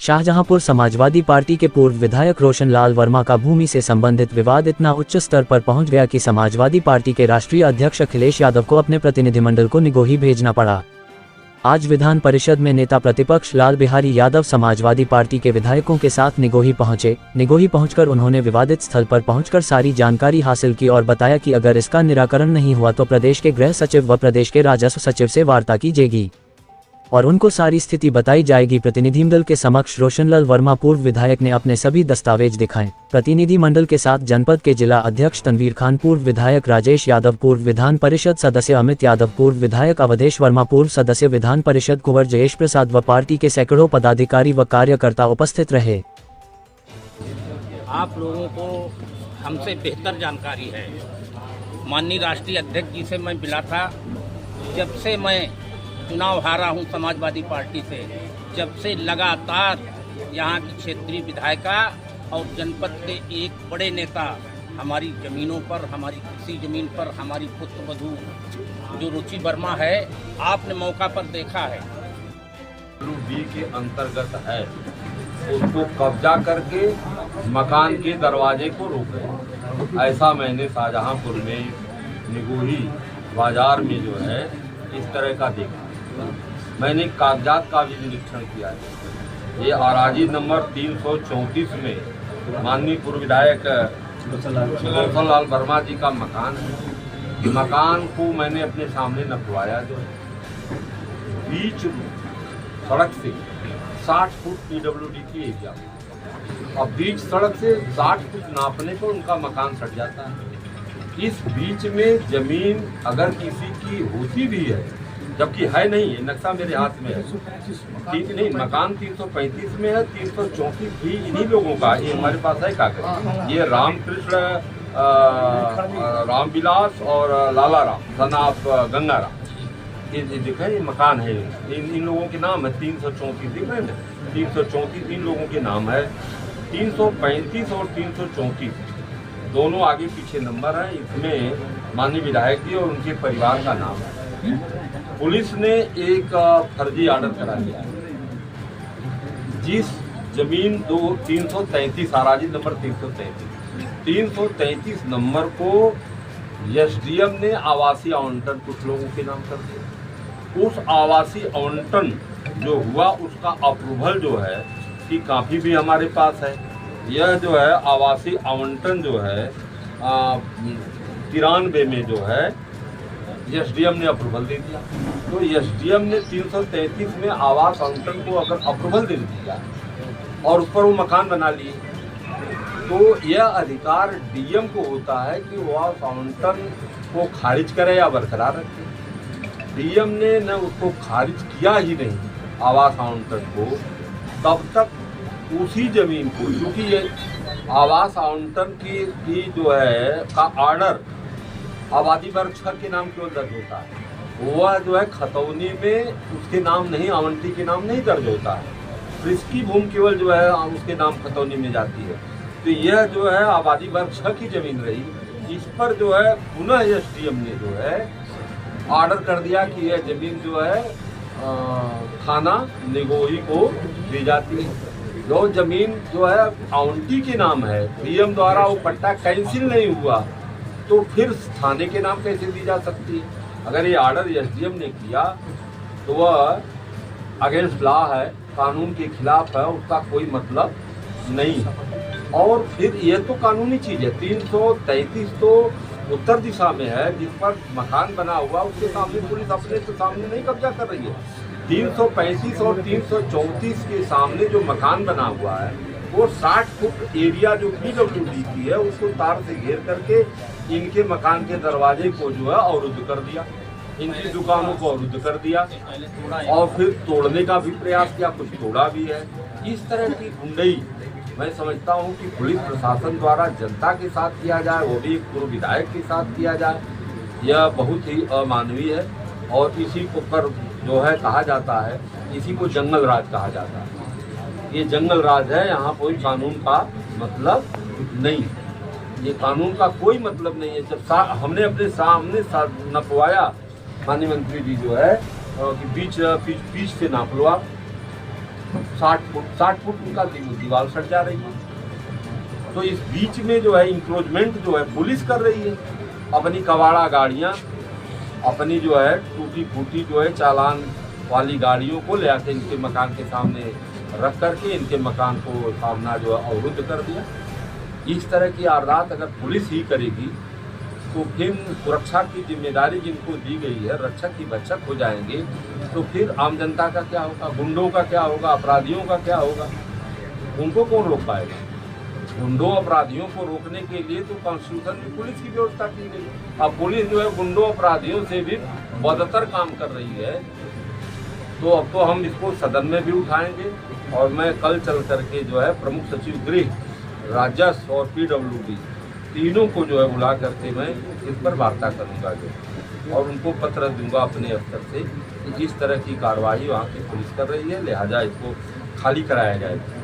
Shahjahanpur Samajwadi party के पूर्व विधायक रोशन लाल वर्मा का भूमि से संबंधित विवाद इतना उच्च स्तर पर पहुंच गया कि समाजवादी पार्टी के राष्ट्रीय अध्यक्ष अखिलेश यादव को अपने प्रतिनिधिमंडल को निगोही भेजना पड़ा। आज विधान परिषद में नेता प्रतिपक्ष लाल बिहारी यादव समाजवादी पार्टी के विधायकों के साथ निगोही पहुंचे। निगोही पहुंचकर उन्होंने विवादित स्थल पर पहुंचकर सारी जानकारी हासिल की और बताया कि अगर इसका निराकरण नहीं हुआ तो प्रदेश के गृह सचिव व प्रदेश के राजस्व सचिव से वार्ता की जाएगी और उनको सारी स्थिति बताई जाएगी। प्रतिनिधिमंडल के समक्ष रोशनलाल वर्मा पूर्व विधायक ने अपने सभी दस्तावेज दिखाए। प्रतिनिधिमंडल के साथ जनपद के जिला अध्यक्ष तनवीर खान, पूर्व विधायक राजेश यादव, पूर्व विधान परिषद सदस्य अमित यादव, पूर्व विधायक अवधेश वर्मा, पूर्व सदस्य विधान परिषद कुंवर जयेश प्रसाद व पार्टी के सैकड़ों पदाधिकारी व कार्यकर्ता उपस्थित रहे। आप लोगों को हमसे बेहतर जानकारी है। माननीय राष्ट्रीय अध्यक्ष जी से मैं मिला था, जब से मैं चुनाव हारा हूं समाजवादी पार्टी से, जब से लगातार यहां की क्षेत्रीय विधायिका और जनपद के एक बड़े नेता हमारी ज़मीनों पर, हमारी कृषि ज़मीन पर, हमारी पुत्रवधू जो रुचि वर्मा है, आपने मौका पर देखा है बी के अंतर्गत है, उसको कब्जा करके मकान के दरवाजे को रोके। ऐसा मैंने शाहजहांपुर में निगोही बाजार में जो है इस तरह का देखा। मैंने कागजात का भी निरीक्षण किया है। ये अराजी नंबर 334 में माननीय पूर्व विधायक रोशन लाल वर्मा जी का मकान है। मकान को मैंने अपने सामने नपवाया, जो बीच सड़क से 60 फुट PWD की एरिया, और बीच सड़क से 60 फुट नापने पर उनका मकान सट जाता है। इस बीच में जमीन अगर किसी की होती भी है, जबकि है नहीं, ये नक्शा मेरे हाथ में है, ठीक नहीं, मकान 335 में है, 334 भी इन्हीं लोगों का, ये हमारे पास है कागज। ये रामकृष्ण रामविलास और लाला राम सनाफ गंगाराम, ये दिखे, ये मकान है, इन लोगों के नाम है। 334 दिख रहे हैं, 334 इन लोगों के नाम है। 335 और 334 दोनों आगे पीछे नंबर है। इसमें माननीय विधायक जी और उनके परिवार का नाम है। पुलिस ने एक फर्जी ऑर्डर करा दिया, जिस जमीन 333 आराजी नंबर 333 नंबर को SDM ने आवासीय आवंटन कुछ लोगों के नाम कर दिया। उस आवासीय आवंटन जो हुआ उसका अप्रूवल जो है की काफी भी हमारे पास है। यह जो है आवासीय आवंटन जो है 93 में जो है SDM ने अप्रूवल दे दिया। तो SDM ने 333 में आवास आवंटन को अगर अप्रूवल दे दिया और उस पर वो मकान बना लिए, तो यह अधिकार DM को होता है कि वो आवास आवंटन को खारिज करे या बरकरार रखे। DM ने न उसको खारिज किया ही नहीं आवास आवंटन को, तब तक उसी जमीन को, क्योंकि ये आवास आवंटन की जो है का ऑर्डर आबादी वर्ग 6 के नाम केवल दर्ज होता है, वह जो है खतौनी में उसके नाम नहीं, आवंटी के नाम नहीं दर्ज होता है। इसकी भूमि केवल जो है उसके नाम खतौनी में जाती है। तो यह जो है आबादी वर्ग 6 की जमीन रही, इस पर जो है पुनः SDM ने जो है ऑर्डर कर दिया कि यह जमीन जो है थाना निगोही को दी जाती है। जो जमीन जो है आवंटी के नाम है, DM द्वारा वो पट्टा कैंसिल नहीं हुआ, तो फिर थाने के नाम कैसे दी जा सकती है? अगर ये ऑर्डर SDM ने किया तो वह अगेंस्ट लॉ है, कानून के खिलाफ है, उसका कोई मतलब नहीं। और फिर ये तो कानूनी चीज़ है। 333 तो उत्तर दिशा में है, जिस पर मकान बना हुआ उसके सामने पुलिस अपने तो सामने नहीं कब्जा कर रही है। 335 और 334 के सामने जो मकान बना हुआ है वो 60 फुट एरिया जो PWD की है उसको तार से घेर करके इनके मकान के दरवाजे को जो है अवरुद्ध कर दिया, इनकी दुकानों को अवरुद्ध कर दिया और फिर तोड़ने का भी प्रयास किया, कुछ तोड़ा भी है। इस तरह की गुंडई मैं समझता हूं कि पुलिस प्रशासन द्वारा जनता के साथ किया जाए, वो भी एक पूर्व विधायक के साथ किया जाए, यह बहुत ही अमानवीय है। और इसी को पर जो है कहा जाता है, इसी को जंगल राज कहा जाता है। ये जंगल राज है, यहाँ कोई कानून का मतलब नहीं, ये कानून का कोई मतलब नहीं है। जब हमने अपने सामने नपवाया, माननीय मंत्री जी जो है कि बीच से नाप लो आप, 60 फुट उनका दीवार सट जा रही है। तो इस बीच में जो है इंक्रोचमेंट जो है पुलिस कर रही है, अपनी कबाड़ा गाड़ियां, अपनी जो है टूटी फूटी जो है चालान वाली गाड़ियों को ले आके इनके मकान के सामने रख करके इनके मकान को सामना जो है अवरुद्ध कर दिया। इस तरह की वारदात अगर पुलिस ही करेगी तो फिर सुरक्षा की जिम्मेदारी जिनको दी गई है, रक्षक की भक्षक हो जाएंगे, तो फिर आम जनता का क्या होगा, गुंडों का क्या होगा, अपराधियों का क्या होगा? उनको कौन रोक पाएगा? गुंडों अपराधियों को रोकने के लिए तो कॉन्स्टिट्यूशन में पुलिस की व्यवस्था की गई। अब पुलिस जो है गुंडों अपराधियों से भी बदतर काम कर रही है। तो अब तो हम इसको सदन में भी उठाएंगे और मैं कल चल करके जो है प्रमुख सचिव गृह, राजस्व और PWD तीनों को जो है बुला करके मैं इस पर वार्ता करूंगा जो, और उनको पत्र दूंगा अपने स्तर से कि इस तरह की कार्रवाई वहाँ की पुलिस कर रही है, लिहाजा इसको खाली कराया जाएगा।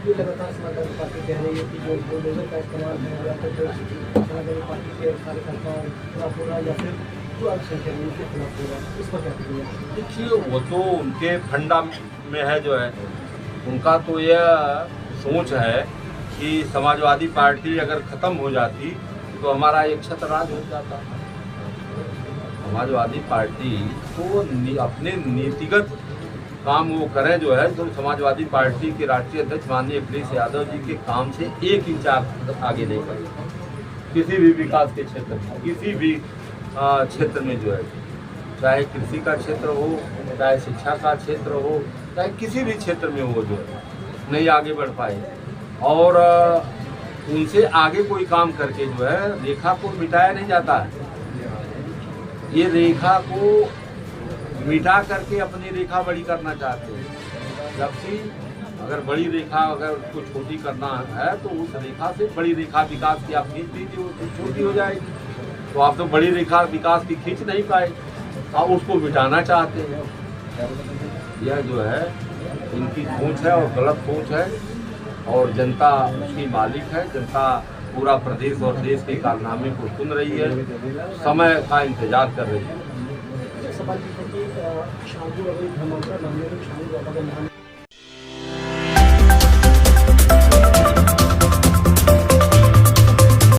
ये लगातार समाजवादी पार्टी कह रही है कि जो बुलडोजर का इस्तेमाल है या फिर समाजवादी पार्टी के कार्यकर्ताओं के खिलाफ हो रहा है या फिर जो अल्पसंख्यक है उनके खिलाफ हो रहा है, इस पर क्या करेंगे? देखिए, वो तो उनके फंडा में है जो है, उनका तो यह सोच है कि समाजवादी पार्टी अगर ख़त्म हो जाती तो हमारा एक छत्रराज हो जाता। समाजवादी पार्टी तो अपने नीतिगत काम वो करें जो है, तो समाजवादी पार्टी के राष्ट्रीय अध्यक्ष माननीय अखिलेश यादव जी के काम से 1 इंच आगे नहीं बढ़े। किसी भी विकास के क्षेत्र में, किसी भी क्षेत्र में जो है, चाहे कृषि का क्षेत्र हो, चाहे शिक्षा का क्षेत्र हो, चाहे किसी भी क्षेत्र में हो, जो है नहीं आगे बढ़ पाए। और उनसे आगे कोई काम करके जो है रेखा को मिटाया नहीं जाता है। ये रेखा को मिटा करके अपनी रेखा बड़ी करना चाहते हैं, जबकि अगर बड़ी रेखा अगर उसको छोटी करना है तो उस रेखा से बड़ी रेखा विकास की आप खींच दीजिए, वो छोटी हो जाएगी। तो आप तो बड़ी रेखा विकास की खींच नहीं पाए, आप उसको मिटाना चाहते हैं। यह जो है इनकी सोच है और गलत सोच है, और जनता उसकी मालिक है। जनता पूरा प्रदेश और देश के कारनामे को सुन रही है, समय का इंतजार कर रही है। सवाल ये है कि शादी और धर्मांतरण मामले में शादी